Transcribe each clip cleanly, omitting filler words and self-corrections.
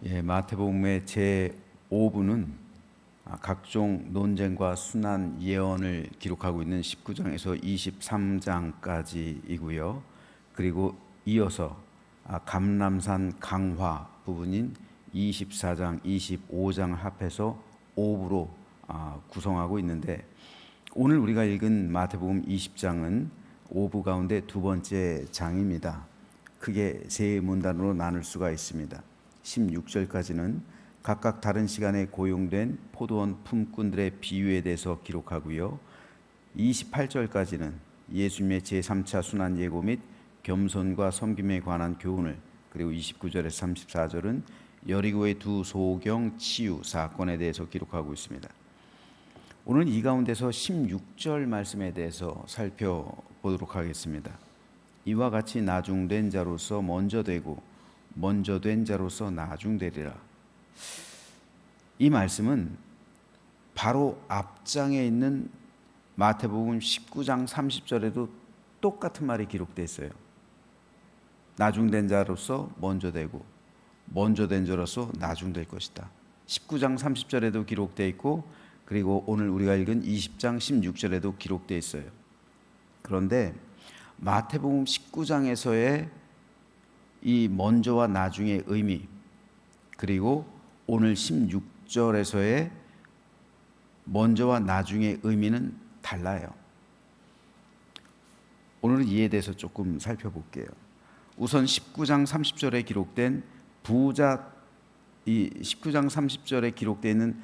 마태복음의 제5부는 각종 논쟁과 순환 예언을 기록하고 있는 19장에서 23장까지이고요. 그리고 이어서 감람산 강화 부분인 24장, 25장 합해서 5부로 구성하고 있는데, 오늘 우리가 읽은 마태복음 20장은 5부 가운데 두 번째 장입니다. 크게 세 문단으로 나눌 수가 있습니다. 16절까지는 각각 다른 시간에 고용된 포도원 품꾼들의 비유에 대해서 기록하고요. 28절까지는 예수님의 제3차 순환 예고 및 겸손과 섬김에 관한 교훈을, 그리고 29절에서 34절은 여리고의 두 소경 치유 사건에 대해서 기록하고 있습니다. 오늘 이 가운데서 16절 말씀에 대해서 살펴보도록 하겠습니다. 이와 같이 나중된 자로서 먼저 되고 먼저 된 자로서 나중되리라. 이 말씀은 바로 앞장에 있는 마태복음 19장 30절에도 똑같은 말이 기록되어 있어요. 나중된 자로서 먼저 되고 먼저 된 자로서 나중될 것이다. 19장 30절에도 기록되어 있고, 그리고 오늘 우리가 읽은 20장 16절에도 기록되어 있어요. 그런데 마태복음 19장에서의 이 먼저와 나중의 의미, 그리고 오늘 16절에서의 먼저와 나중의 의미는 달라요. 오늘은 이에 대해서 조금 살펴볼게요. 우선 19장 30절에 기록된 이 19장 30절에 기록되어 있는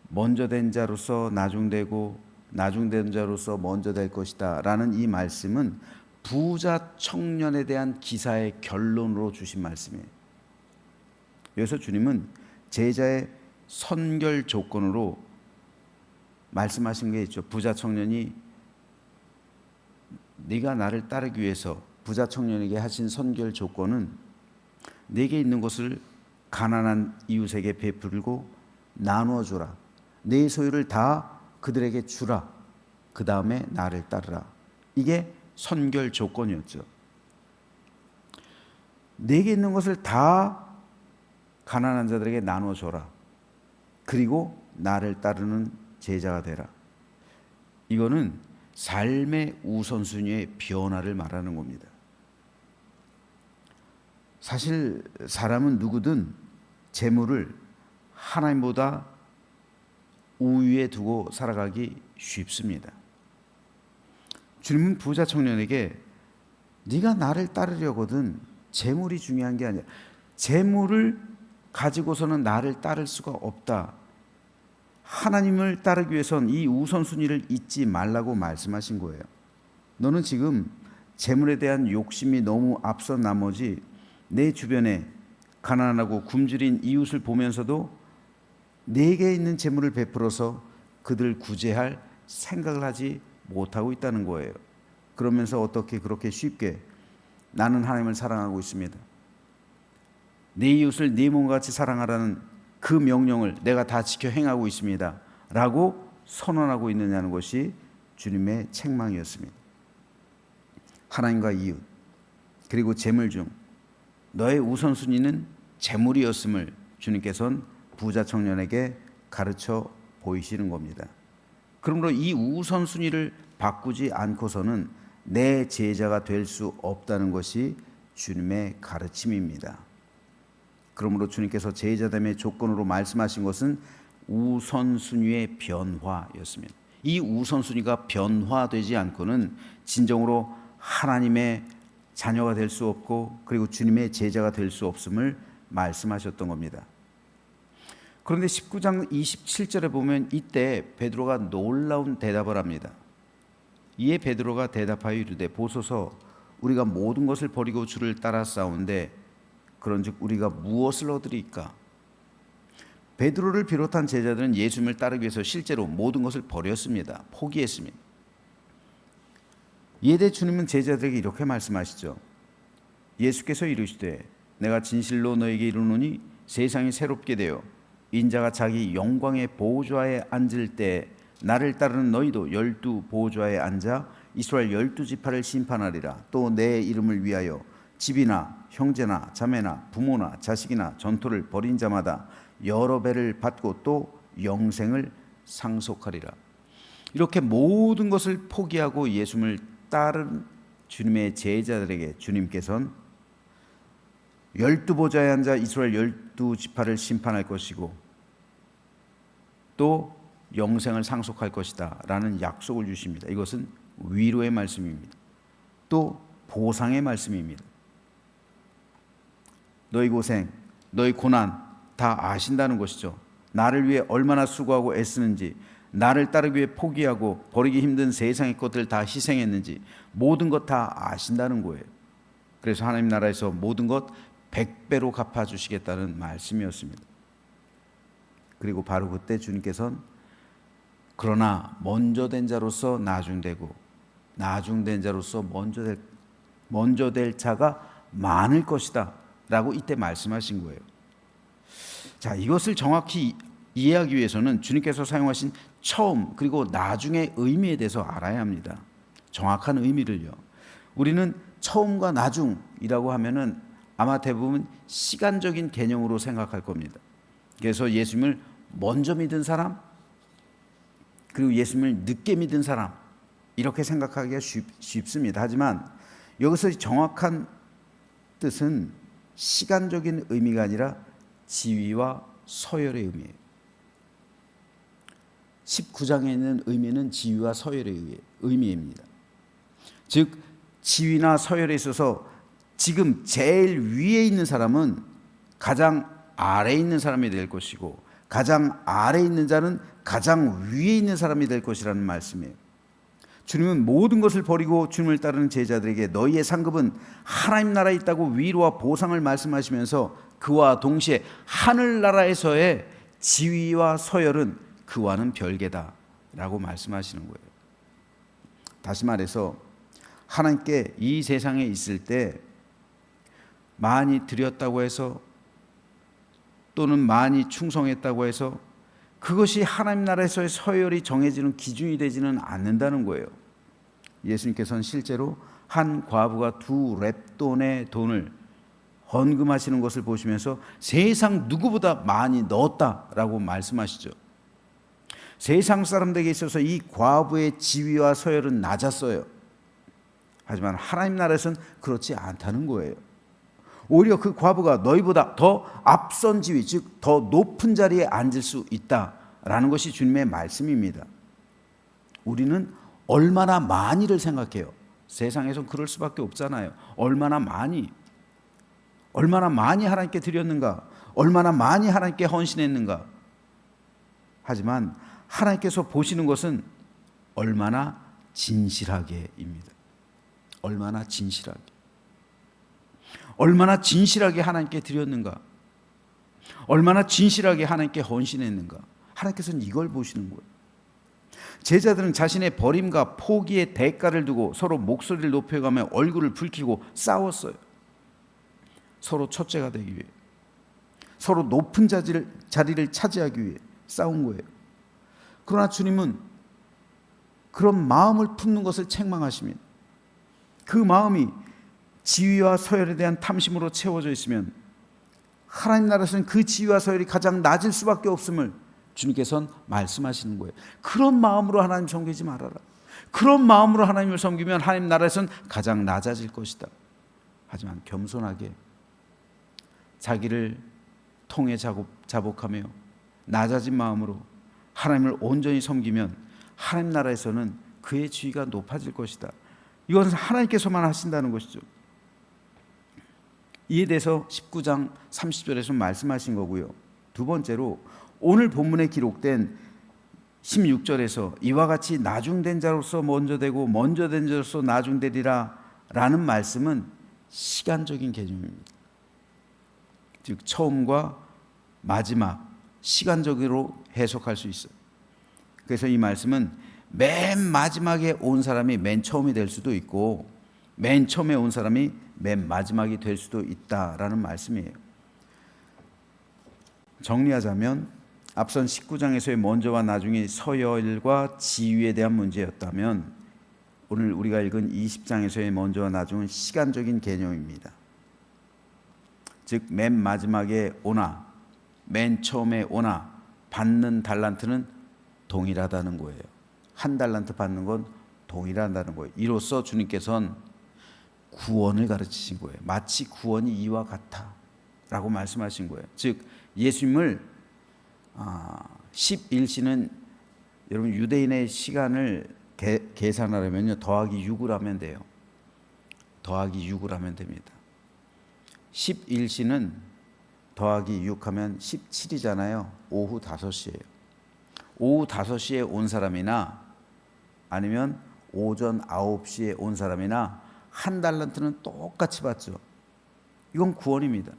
먼저 된 자로서 나중되고 나중된 자로서 먼저 될 것이다 라는 이 말씀은 부자 청년에 대한 기사의 결론으로 주신 말씀이에요. 여기서 주님은 제자의 선결 조건으로 말씀하신 게 있죠. 부자 청년이 네가 나를 따르기 위해서 부자 청년에게 하신 선결 조건은 네게 있는 것을 가난한 이웃에게 베풀고 나누어 주라. 네 소유를 다 그들에게 주라. 그 다음에 나를 따르라. 이게 선결 조건이었죠. 내게 있는 것을 다 가난한 자들에게 나누어 줘라. 그리고 나를 따르는 제자가 되라. 이거는 삶의 우선순위의 변화를 말하는 겁니다. 사실 사람은 누구든 재물을 하나님보다 우위에 두고 살아가기 쉽습니다. 주님은 부자 청년에게 네가 나를 따르려거든 재물이 중요한 게 아니야. 재물을 가지고서는 나를 따를 수가 없다. 하나님을 따르기 위해선 이 우선순위를 잊지 말라고 말씀하신 거예요. 너는 지금 재물에 대한 욕심이 너무 앞선 나머지 내 주변에 가난하고 굶주린 이웃을 보면서도 내게 있는 재물을 베풀어서 그들 구제할 생각을 하지 못하고 있다는 거예요. 그러면서 어떻게 그렇게 쉽게 나는 하나님을 사랑하고 있습니다, 내 이웃을 네 몸과 같이 사랑하라는 그 명령을 내가 다 지켜 행하고 있습니다 라고 선언하고 있느냐는 것이 주님의 책망이었습니다. 하나님과 이웃 그리고 재물 중 너의 우선순위는 재물이었음을 주님께서는 부자 청년에게 가르쳐 보이시는 겁니다. 그러므로 이 우선순위를 바꾸지 않고서는 내 제자가 될 수 없다는 것이 주님의 가르침입니다. 그러므로 주님께서 제자됨의 조건으로 말씀하신 것은 우선순위의 변화였습니다. 이 우선순위가 변화되지 않고는 진정으로 하나님의 자녀가 될 수 없고, 그리고 주님의 제자가 될 수 없음을 말씀하셨던 겁니다. 그런데 19장 27절에 보면 이때 베드로가 놀라운 대답을 합니다. 이에 베드로가 대답하여 이르되 보소서 우리가 모든 것을 버리고 주를 따라 싸운데 그런즉 우리가 무엇을 얻으리까? 베드로를 비롯한 제자들은 예수님을 따르기 위해서 실제로 모든 것을 버렸습니다. 포기했습니다. 이에 대해 주님은 제자들에게 이렇게 말씀하시죠. 예수께서 이르시되 내가 진실로 너에게 이르노니 세상이 새롭게 되어 인자가 자기 영광의 보좌에 앉을 때 나를 따르는 너희도 12 보좌에 앉아 이스라엘 12지파를 심판하리라. 또 내 이름을 위하여 집이나 형제나 자매나 부모나 자식이나 전토를 벌인 자마다 여러 배를 받고 또 영생을 상속하리라. 이렇게 모든 것을 포기하고 예수님을 따른 주님의 제자들에게 주님께서는 12보좌에 앉아 이스라엘 12지파를 심판할 것이고 또 영생을 상속할 것이다 라는 약속을 주십니다. 이것은 위로의 말씀입니다. 또 보상의 말씀입니다. 너희 고생, 너희 고난 다 아신다는 것이죠. 나를 위해 얼마나 수고하고 애쓰는지, 나를 따르기 위해 포기하고 버리기 힘든 세상의 것들을 다 희생했는지 모든 것 다 아신다는 거예요. 그래서 하나님 나라에서 모든 것 100배로 갚아주시겠다는 말씀이었습니다. 그리고 바로 그때 주님께서는 그러나 먼저 된 자로서 나중되고 나중된 자로서 먼저 될 자가 많을 것이다 라고 이때 말씀하신 거예요. 자, 이것을 정확히 이해하기 위해서는 주님께서 사용하신 처음 그리고 나중의 의미에 대해서 알아야 합니다. 정확한 의미를요. 우리는 처음과 나중이라고 하면은 아마 대부분 시간적인 개념으로 생각할 겁니다. 그래서 예수님을 먼저 믿은 사람 그리고 예수님을 늦게 믿은 사람 이렇게 생각하기가 쉽습니다. 하지만 여기서 정확한 뜻은 시간적인 의미가 아니라 지위와 서열의 의미예요. 19장에 있는 의미는 지위와 서열의 의미입니다. 즉 지위나 서열에 있어서 지금 제일 위에 있는 사람은 가장 아래에 있는 사람이 될 것이고 가장 아래에 있는 자는 가장 위에 있는 사람이 될 것이라는 말씀이에요. 주님은 모든 것을 버리고 주님을 따르는 제자들에게 너희의 상급은 하나님 나라에 있다고 위로와 보상을 말씀하시면서 그와 동시에 하늘나라에서의 지위와 서열은 그와는 별개다 라고 말씀하시는 거예요. 다시 말해서 하나님께 이 세상에 있을 때 많이 드렸다고 해서 또는 많이 충성했다고 해서 그것이 하나님 나라에서의 서열이 정해지는 기준이 되지는 않는다는 거예요. 예수님께서는 실제로 한 과부가 2렙돈의 돈을 헌금하시는 것을 보시면서 세상 누구보다 많이 넣었다라고 말씀하시죠. 세상 사람들에게 있어서 이 과부의 지위와 서열은 낮았어요. 하지만 하나님 나라에서는 그렇지 않다는 거예요. 오히려 그 과부가 너희보다 더 앞선 지위, 즉 더 높은 자리에 앉을 수 있다라는 것이 주님의 말씀입니다. 우리는 얼마나 많이를 생각해요. 세상에선 그럴 수밖에 없잖아요. 얼마나 많이 하나님께 드렸는가, 얼마나 많이 하나님께 헌신했는가. 하지만 하나님께서 보시는 것은 얼마나 진실하게입니다. 얼마나 진실하게 하나님께 드렸는가, 얼마나 진실하게 하나님께 헌신했는가. 하나님께서는 이걸 보시는 거예요. 제자들은 자신의 버림과 포기의 대가를 두고 서로 목소리를 높여가며 얼굴을 붉히고 싸웠어요. 서로 첫째가 되기 위해, 서로 높은 자리를 차지하기 위해 싸운 거예요. 그러나 주님은 그런 마음을 품는 것을 책망하십니다. 그 마음이 지위와 서열에 대한 탐심으로 채워져 있으면 하나님 나라에서는 그 지위와 서열이 가장 낮을 수밖에 없음을 주님께서는 말씀하시는 거예요. 그런 마음으로 하나님 섬기지 말아라. 그런 마음으로 하나님을 섬기면 하나님 나라에서는 가장 낮아질 것이다. 하지만 겸손하게 자기를 통해 자복하며 낮아진 마음으로 하나님을 온전히 섬기면 하나님 나라에서는 그의 지위가 높아질 것이다. 이것은 하나님께서만 하신다는 것이죠. 이에 대해서 19장 30절에서 말씀하신 거고요. 두 번째로 오늘 본문에 기록된 16절에서 이와 같이 나중된 자로서 먼저 되고 먼저 된 자로서 나중되리라 라는 말씀은 시간적인 개념입니다. 즉 처음과 마지막, 시간적으로 해석할 수 있어요. 그래서 이 말씀은 맨 마지막에 온 사람이 맨 처음이 될 수도 있고 맨 처음에 온 사람이 맨 마지막이 될 수도 있다라는 말씀이에요. 정리하자면 앞선 19장에서의 먼저와 나중의 서열과 지위에 대한 문제였다면 오늘 우리가 읽은 20장에서의 먼저와 나중은 시간적인 개념입니다. 즉 맨 마지막에 오나 맨 처음에 오나 받는 달란트는 동일하다는 거예요. 한 달란트 받는 건 동일하다는 거예요. 이로써 주님께서는 구원을 가르치신 거예요. 마치 구원이 이와 같아 라고 말씀하신 거예요. 즉 예수님을 11시는 여러분 유대인의 시간을 계산하려면요 더하기 6을 하면 돼요. 더하기 6을 하면 됩니다. 11시는 더하기 6하면 17이잖아요. 오후 5시예요. 오후 5시에 온 사람이나 아니면 오전 9시에 온 사람이나 한 달란트는 똑같이 받죠. 이건 구원입니다.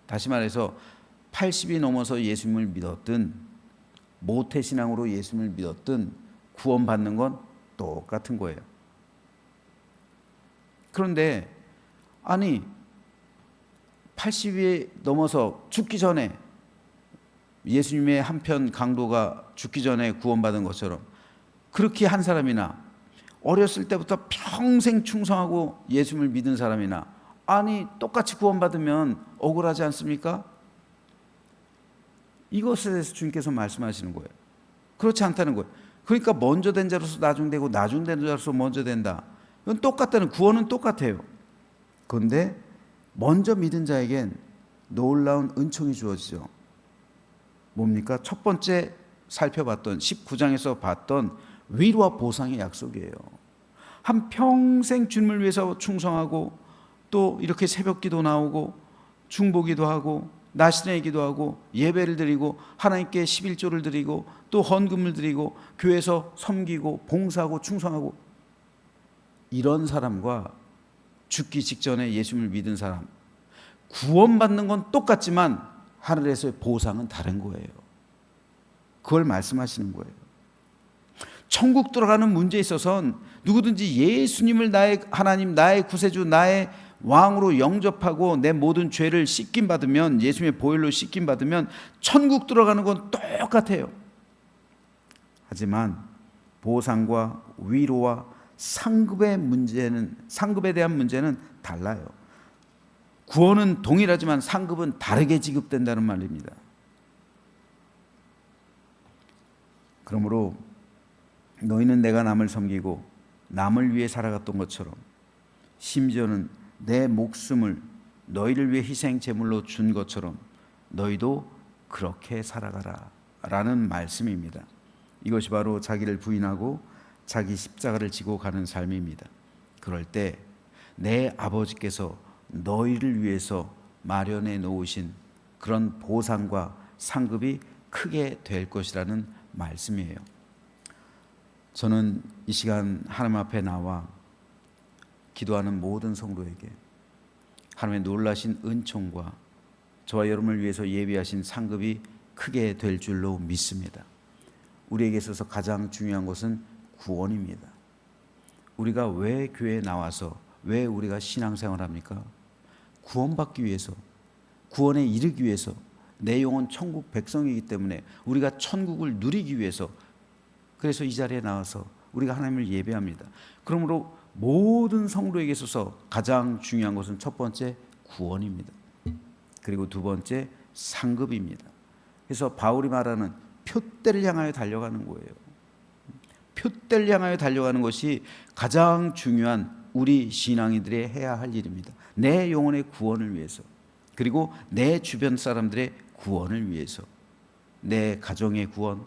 다시 말해서 80이 넘어서 예수님을 믿었든 모태신앙으로 예수님을 믿었든 구원받는 건 똑같은 거예요. 그런데 아니 80이 넘어서 죽기 전에 예수님의 한편 강도가 죽기 전에 구원받은 것처럼 그렇게 한 사람이나 어렸을 때부터 평생 충성하고 예수님을 믿은 사람이나 아니 똑같이 구원받으면 억울하지 않습니까? 이것에 대해서 주님께서 말씀하시는 거예요. 그렇지 않다는 거예요. 그러니까 먼저 된 자로서 나중되고 나중된 자로서 먼저 된다. 이건 똑같다는, 구원은 똑같아요. 그런데 먼저 믿은 자에겐 놀라운 은총이 주어지죠. 뭡니까? 첫 번째 살펴봤던 19장에서 봤던 위로와 보상의 약속이에요. 한 평생 주님을 위해서 충성하고 또 이렇게 새벽기도 나오고 중보기도 하고 나시내 기도하고 예배를 드리고 하나님께 11조를 드리고 또 헌금을 드리고 교회에서 섬기고 봉사하고 충성하고 이런 사람과 죽기 직전에 예수님을 믿은 사람, 구원받는 건 똑같지만 하늘에서의 보상은 다른 거예요. 그걸 말씀하시는 거예요. 천국 들어가는 문제에 있어서는 누구든지 예수님을 나의 하나님, 나의 구세주, 나의 왕으로 영접하고 내 모든 죄를 씻김 받으면, 예수님의 보혈로 씻김 받으면 천국 들어가는 건 똑같아요. 하지만 보상과 위로와 상급의 문제는, 상급에 대한 문제는 달라요. 구원은 동일하지만 상급은 다르게 지급된다는 말입니다. 그러므로 너희는 내가 남을 섬기고 남을 위해 살아갔던 것처럼 심지어는 내 목숨을 너희를 위해 희생 제물로 준 것처럼 너희도 그렇게 살아가라 라는 말씀입니다. 이것이 바로 자기를 부인하고 자기 십자가를 지고 가는 삶입니다. 그럴 때 내 아버지께서 너희를 위해서 마련해 놓으신 그런 보상과 상급이 크게 될 것이라는 말씀이에요. 저는 이 시간 하나님 앞에 나와 기도하는 모든 성도에게 하나님의 놀라신 은총과 저와 여러분을 위해서 예비하신 상급이 크게 될 줄로 믿습니다. 우리에게 있어서 가장 중요한 것은 구원입니다. 우리가 왜 교회에 나와서 왜 우리가 신앙생활을 합니까? 구원받기 위해서, 구원에 이르기 위해서. 내 영혼 천국 백성이기 때문에 우리가 천국을 누리기 위해서, 그래서 이 자리에 나와서 우리가 하나님을 예배합니다. 그러므로 모든 성도에게 있어서 가장 중요한 것은 첫 번째 구원입니다. 그리고 두 번째 상급입니다. 그래서 바울이 말하는 표대를 향하여 달려가는 거예요. 표대를 향하여 달려가는 것이 가장 중요한 우리 신앙인들이 해야 할 일입니다. 내 영혼의 구원을 위해서, 그리고 내 주변 사람들의 구원을 위해서, 내 가정의 구원,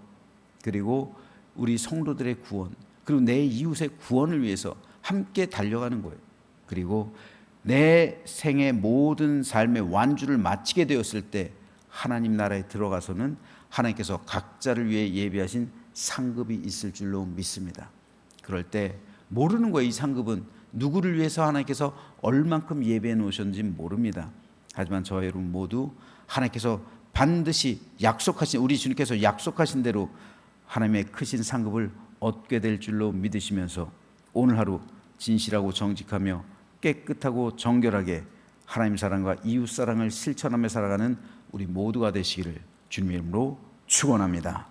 그리고 우리 성도들의 구원, 그리고 내 이웃의 구원을 위해서 함께 달려가는 거예요. 그리고 내 생의 모든 삶의 완주를 마치게 되었을 때 하나님 나라에 들어가서는 하나님께서 각자를 위해 예비하신 상급이 있을 줄로 믿습니다. 그럴 때 모르는 거예요. 이 상급은 누구를 위해서 하나님께서 얼만큼 예배해 놓으셨는지 모릅니다. 하지만 저와 여러분 모두 하나님께서 반드시 약속하신, 우리 주님께서 약속하신 대로 하나님의 크신 상급을 얻게 될 줄로 믿으시면서 오늘 하루 진실하고 정직하며 깨끗하고 정결하게 하나님 사랑과 이웃 사랑을 실천하며 살아가는 우리 모두가 되시기를 주님의 이름으로 축원합니다.